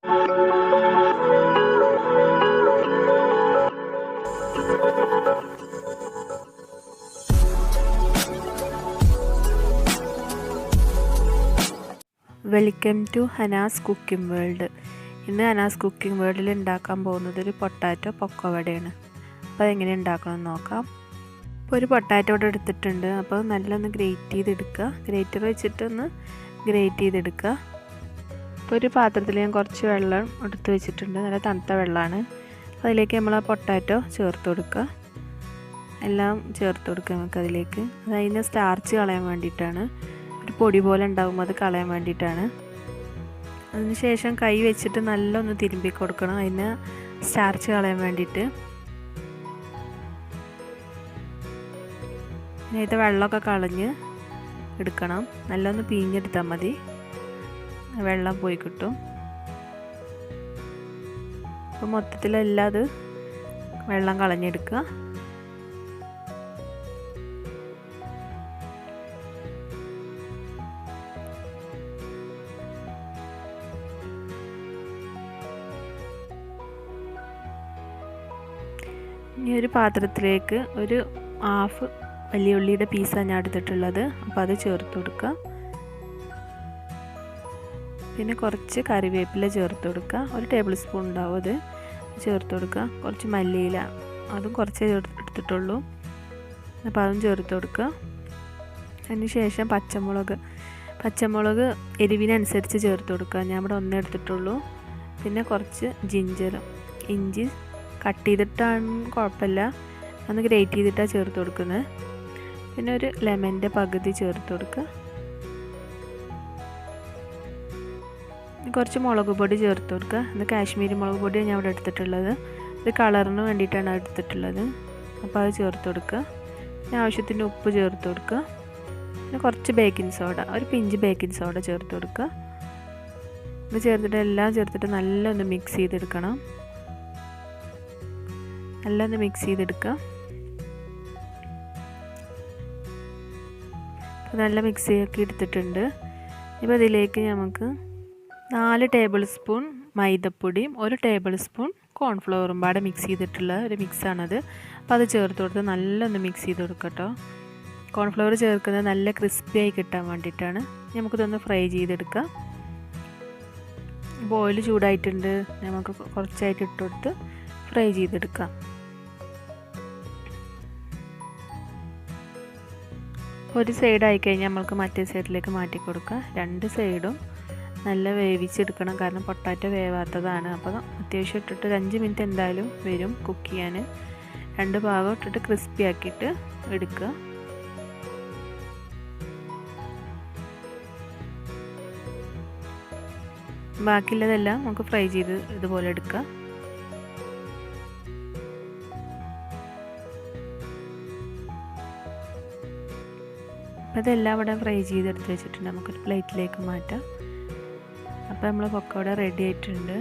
Welcome to Hanas cooking world. ഇന്ന് Hanas cooking വേൾഡിൽ ഉണ്ടാക്കാൻ പോകുന്നത് ഒരു പൊട്ടാറ്റോ പക്കോവടയാണ്. അപ്പോൾ അതെങ്ങനെ ഉണ്ടാക്കണമെന്ന് നോക്കാം. അപ്പോൾ ഒരു പൊട്ടാറ്റോ ഇവിടെ എടുത്തിട്ടുണ്ട്. അപ്പോൾ നല്ലൊന്ന് ഗ്രേറ്റ് ചെയ്തെടുക്കുക. ഗ്രേറ്റർ വെച്ചിട്ടൊന്ന് ഗ്രേറ്റ് ചെയ്തെടുക്കുക. അപ്പോൾ ഒരു പാത്രത്തിൽ ഞാൻ കുറച്ച് വെള്ളം എടുത്ത് വെച്ചിട്ടുണ്ട്. നല്ല തണുത്ത വെള്ളമാണ്. അപ്പോൾ അതിലേക്ക് നമ്മൾ ആ പൊട്ടാറ്റോ ചേർത്ത് കൊടുക്കുക. എല്ലാം ചേർത്ത് കൊടുക്കുക നമുക്കതിലേക്ക്. അത് അതിന് സ്റ്റാർച്ച് കളയാൻ വേണ്ടിയിട്ടാണ്. ഒരു പൊടി പോലെ ഉണ്ടാകുമ്പോൾ അത് കളയാൻ വേണ്ടിയിട്ടാണ്. അതിനുശേഷം കൈ വെച്ചിട്ട് നല്ലൊന്ന് തിരുമ്പി കൊടുക്കണം, അതിന് സ്റ്റാർച്ച് കളയാൻ വേണ്ടിയിട്ട്. പിന്നെ ഇത് വെള്ളമൊക്കെ കളഞ്ഞ് എടുക്കണം. നല്ലൊന്ന് പിഴിഞ്ഞെടുത്താൽ മതി, വെള്ളം പോയി കിട്ടും. അപ്പോൾ മൊത്തത്തിലെല്ലാം അത് വെള്ളം കളഞ്ഞെടുക്കുക. ഇനി ഒരു പാത്രത്തിലേക്ക് ഒരു ഹാഫ് വലിയ ഉള്ളിയുടെ പീസാണ് ഞാൻ എടുത്തിട്ടുള്ളത്. അപ്പോൾ അത് ചേർത്ത് കൊടുക്കുക. പിന്നെ കുറച്ച് കറിവേപ്പില ചേർത്ത് കൊടുക്കുക. ഒരു ടേബിൾ സ്പൂൺ ഉണ്ടാവും, അത് ചേർത്ത് കൊടുക്കുക. കുറച്ച് മല്ലിയില, അതും കുറച്ചേ എടുത്തിട്ടുള്ളൂ. അപ്പോൾ അതും ചേർത്ത് കൊടുക്കുക. അതിന് ശേഷം പച്ചമുളക് എരിവിനനുസരിച്ച് ചേർത്ത് കൊടുക്കുക. ഞാൻ ഇവിടെ ഒന്നേ എടുത്തിട്ടുള്ളൂ. പിന്നെ കുറച്ച് ഇഞ്ചി കട്ട് ചെയ്തിട്ടാണ് കുഴപ്പമില്ല, ഒന്ന് ഗ്രേറ്റ് ചെയ്തിട്ടാണ് ചേർത്ത് കൊടുക്കുന്നത്. പിന്നെ ഒരു ലെമൻ്റെ പകുതി ചേർത്ത് കൊടുക്കുക. കുറച്ച് മുളക് പൊടി ചേർത്ത് കൊടുക്കുക. ഇത് കാശ്മീരി മുളക് പൊടിയാണ് ഞാൻ ഇവിടെ എടുത്തിട്ടുള്ളത്. ഇത് കളറിന് വേണ്ടിയിട്ടാണ് എടുത്തിട്ടുള്ളത്. അപ്പോൾ അത് ചേർത്ത് കൊടുക്കുക. പിന്നെ ആവശ്യത്തിന് ഉപ്പ് ചേർത്ത് കൊടുക്കുക. പിന്നെ കുറച്ച് ബേക്കിംഗ് സോഡ, ഒരു പിഞ്ച് ബേക്കിംഗ് സോഡ ചേർത്ത് കൊടുക്കുക. ഇത് ചേർത്തിട്ട് എല്ലാം ചേർത്തിട്ട് നല്ലൊന്ന് മിക്സ് ചെയ്തെടുക്കണം. നല്ലൊന്ന് മിക്സ് ചെയ്തെടുക്കുക. അപ്പോൾ നല്ല മിക്സ് ആക്കി എടുത്തിട്ടുണ്ട്. ഇപ്പോൾ ഇതിലേക്ക് നമുക്ക് 4 ടേബിൾ സ്പൂൺ മൈദപ്പൊടിയും 1 ടേബിൾ സ്പൂൺ കോൺഫ്ലവറും പാടെ മിക്സ് ചെയ്തിട്ടുള്ള ഒരു മിക്സാണത്. അപ്പോൾ അത് ചേർത്ത് കൊടുത്ത് നല്ലൊന്ന് മിക്സ് ചെയ്ത് കൊടുക്കുക കേട്ടോ. കോൺഫ്ലവർ ചേർക്കുന്നത് നല്ല ക്രിസ്പി ആയി കിട്ടാൻ വേണ്ടിയിട്ടാണ്. നമുക്കിതൊന്ന് ഫ്രൈ ചെയ്തെടുക്കാം. ഓയിൽ ചൂടായിട്ടുണ്ട്, നമുക്ക് കുറച്ചായിട്ട് ഇട്ട് കൊടുത്ത് ഫ്രൈ ചെയ്തെടുക്കാം. ഒരു സൈഡ് ആയിക്കഴിഞ്ഞാൽ നമുക്ക് മറ്റേ സൈഡിലേക്ക് മാറ്റി കൊടുക്കാം. 2 സൈഡും നല്ല വേവിച്ചെടുക്കണം, കാരണം പൊട്ടാറ്റോ വേവാത്തതാണ്. അപ്പോൾ അത്യാവശ്യം ഇട്ടിട്ട് 5 മിനിറ്റ് എന്തായാലും വരും കുക്ക് ചെയ്യാൻ. 2 ഭാഗം ഇട്ടിട്ട് ക്രിസ്പി ആക്കിയിട്ട് എടുക്കുക. ബാക്കിയുള്ളതെല്ലാം നമുക്ക് ഫ്രൈ ചെയ്ത് ഇതുപോലെ എടുക്കാം. അപ്പോൾ ഇതെല്ലാം ഇവിടെ ഫ്രൈ ചെയ്തെടുത്ത് വെച്ചിട്ടുണ്ട്. നമുക്കൊരു പ്ലേറ്റിലേക്ക് മാറ്റാം. അപ്പോൾ നമ്മൾ പക്കോട റെഡി ആയിട്ടുണ്ട്.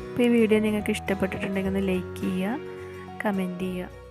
അപ്പോൾ ഈ വീഡിയോ നിങ്ങൾക്ക് ഇഷ്ടപ്പെട്ടിട്ടുണ്ടെങ്കിൽ ഒന്ന് ലൈക്ക് ചെയ്യുക, കമൻറ്റ് ചെയ്യുക.